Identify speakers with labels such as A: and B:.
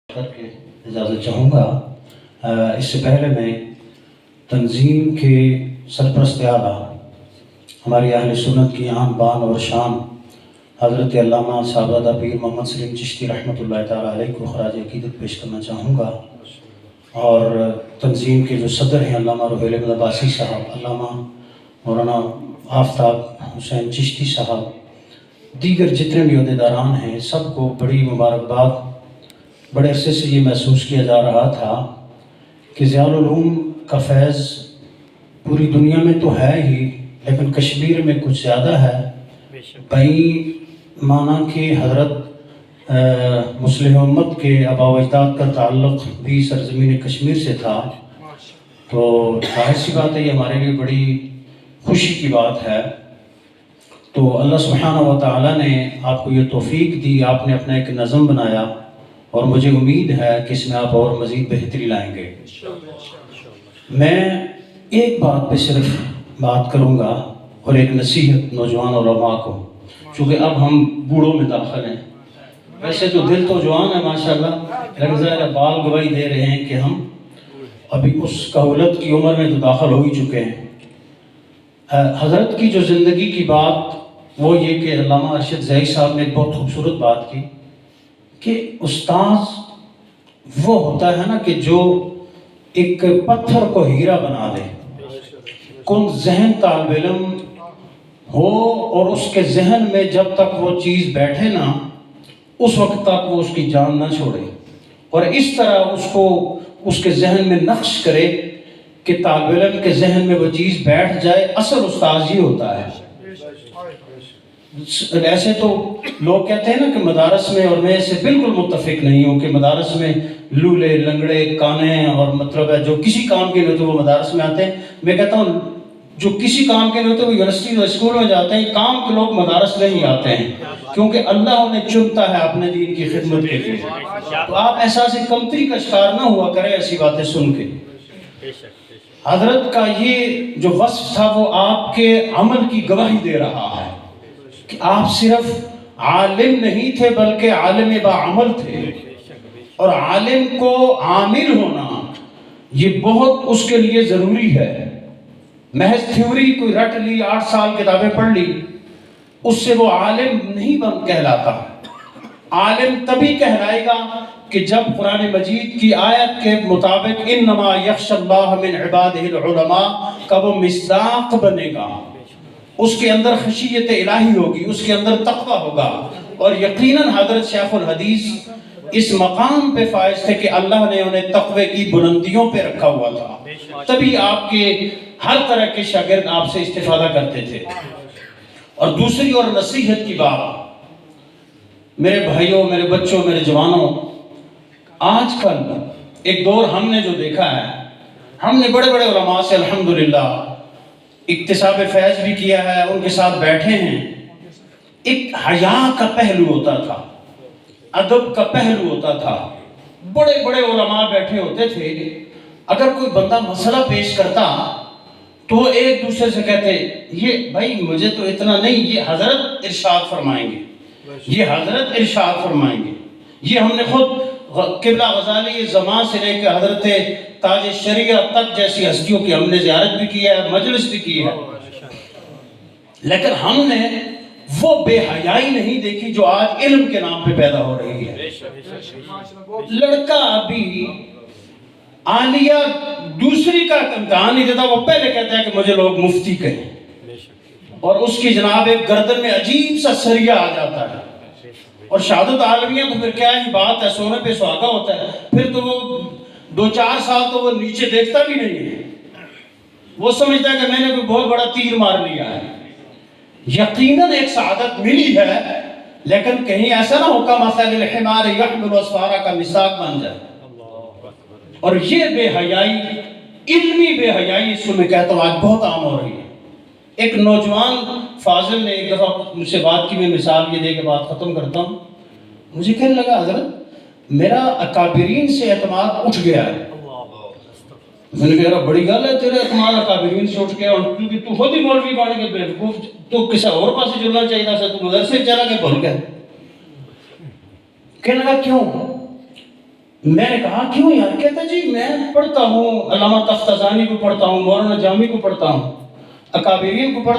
A: کر کے اجازت چاہوں گا۔ اس سے پہلے میں تنظیم کے سرپرست اعلیٰ ہماری اہل سنت کی آن بان اور شان حضرت علامہ صاحبزادہ پیر محمد سلیم چشتی رحمۃ اللہ تعالیٰ علیہ کو خراج عقیدت پیش کرنا چاہوں گا، اور تنظیم کے جو صدر ہیں علامہ روحیل احمد عباسی صاحب، علامہ مولانا آفتاب حسین چشتی صاحب، دیگر جتنے بھی عہدیداران ہیں، سب کو بڑی مبارکباد۔ بڑے عرصے سے یہ محسوس کیا جا رہا تھا کہ ضیاء العلوم کا فیض پوری دنیا میں تو ہے ہی، لیکن کشمیر میں کچھ زیادہ ہے۔ بئی معنی کہ حضرت مسلم امت کے آباء و اجداد کا تعلق بھی سرزمین کشمیر سے تھا، تو ظاہر سی بات ہے یہ ہمارے لیے بڑی خوشی کی بات ہے۔ تو اللہ سبحانہ و تعالیٰ نے آپ کو یہ توفیق دی، آپ نے اپنا ایک نظم بنایا، اور مجھے امید ہے کہ اس میں آپ اور مزید بہتری لائیں گے۔ میں ایک بات پہ صرف بات کروں گا اور ایک نصیحت نوجوان علماء کو، چونکہ اب ہم بوڑھوں میں داخل ہیں۔ ویسے تو دل تو جوان ہے ماشاءاللہ، لیکن ظاہر بال گواہی دے رہے ہیں کہ ہم ابھی اس کہولت کی عمر میں تو داخل ہو ہی چکے ہیں۔ حضرت کی جو زندگی کی بات وہ یہ کہ علامہ ارشد زئی صاحب نے ایک بہت خوبصورت بات کی کہ استاذ وہ ہوتا ہے نا کہ جو ایک پتھر کو ہیرا بنا دے۔ کن ذہن طالب علم ہو اور اس کے ذہن میں جب تک وہ چیز بیٹھے نا، اس وقت تک وہ اس کی جان نہ چھوڑے، اور اس طرح اس کو اس کے ذہن میں نقش کرے کہ طالب علم کے ذہن میں وہ چیز بیٹھ جائے۔ اصل استاذ ہی ہوتا ہے۔ ایسے تو لوگ کہتے ہیں نا کہ مدارس میں، اور میں اسے بالکل متفق نہیں ہوں کہ مدارس میں لولے لنگڑے کانے اور مطلب ہے جو کسی کام کے لیے ہوتے وہ مدارس میں آتے ہیں۔ میں کہتا ہوں جو کسی کام کے لیے ہوتے وہ یونیورسٹی اور اسکول میں جاتے ہیں، کام کے لوگ مدارس میں ہی آتے ہیں، کیونکہ اللہ انہیں چنتا ہے اپنے دین کی خدمت کے لیے۔ تو آپ احساس کمتری کا شکار نہ ہوا کریں ایسی باتیں سن کے۔ حضرت کا یہ جو وصف تھا وہ آپ کے عمل کی گواہی دے رہا ہے کہ آپ صرف عالم نہیں تھے بلکہ عالم باعمل تھے، اور عالم کو عامل ہونا یہ بہت اس کے لیے ضروری ہے۔ محض تھیوری کوئی رٹ لی، 8 سال کتابیں پڑھ لی، اس سے وہ عالم نہیں بن کہلاتا۔ عالم تبھی کہلائے گا کہ جب قرآن مجید کی آیت کے مطابق انما یخشی اللہ من عبادہ العلماء کا وہ مصداق بنے گا، اس کے اندر خشیت الہی ہوگی، اس کے اندر تقوی ہوگا، اور یقیناً حضرت شیخ الحدیث اس مقام پہ فائز تھے کہ اللہ نے انہیں تقوی کی بلندیوں پہ رکھا ہوا تھا، تبھی آپ کے ہر طرح کے شاگرد آپ سے استفادہ کرتے تھے۔ اور دوسری اور نصیحت کی بات، میرے بھائیوں، میرے بچوں، میرے جوانوں، آج کل ایک دور ہم نے جو دیکھا ہے، ہم نے بڑے بڑے علماء سے الحمدللہ اکتساب فیض بھی کیا ہے، ان کے ساتھ بیٹھے ہیں۔ ایک حیا کا پہلو ہوتا تھا، ادب کا پہلو ہوتا تھا، بڑے بڑے علماء بیٹھے ہوتے تھے، اگر کوئی بندہ مسئلہ پیش کرتا تو ایک دوسرے سے کہتے یہ بھائی مجھے تو اتنا نہیں، یہ حضرت ارشاد فرمائیں گے، یہ حضرت ارشاد فرمائیں گے۔ یہ ہم نے خود قبلہ غزالی زمان سے لے کے حضرت تاج شریعت تک جیسی ہستیوں کی ہم نے زیارت بھی کی ہے، مجلس بھی کی ہے، لیکن ہم نے وہ بے حیائی نہیں دیکھی جو آج علم کے نام پہ پیدا ہو رہی ہے۔ لڑکا ابھی عالیہ دوسری کا امتحان نہیں دیتا، وہ پہلے کہتا ہے کہ مجھے لوگ مفتی کہیں، اور اس کی جناب ایک گردن میں عجیب سا سریہ آ جاتا ہے، اور شہادت عالمیہ تو پھر کیا ہی بات ہے، سونے پہ سہاگا ہوتا ہے، پھر تو وہ 2-4 سال تو وہ نیچے دیکھتا بھی نہیں ہے، وہ سمجھتا ہے کہ میں نے کوئی بہت بڑا تیر مار لیا ہے۔ یقیناً ایک سعادت ملی ہے، لیکن کہیں ایسا نہ ہو کہ مثل الحمار یحمل اسفارا کا مساق بن جائے۔ اور یہ بے حیائی، علمی بے حیائی، اس کو میں کہتا ہوں آج بہت عام ہو رہی ہے۔ ایک نوجوان فاضل نے ایک دفعہ مجھ سے بات کی، میں مثال یہ دے کے بات ختم کرتا ہوں۔ مجھے کہنے لگا حضرت میرا اکابرین سے اعتماد اٹھ گیا ہے۔ میں نے کہا بڑی گل ہے تیرے اعتماد اکابرین سے اٹھ گیا، کیونکہ تو خود ہی مولوی بن کے بیوقوف، تو کسی اور پاسے جلنا چاہیے تھا، تو مدرسے چلا کے بھول گیا۔ کہنے لگا کیوں؟ میں نے کہا کیوں یار؟ کہتا جی میں پڑھتا ہوں علامہ تفتازانی کو پڑھتا ہوں، مولانا جامی کو پڑھتا ہوں، اکابرین کو پڑھتا ہوں.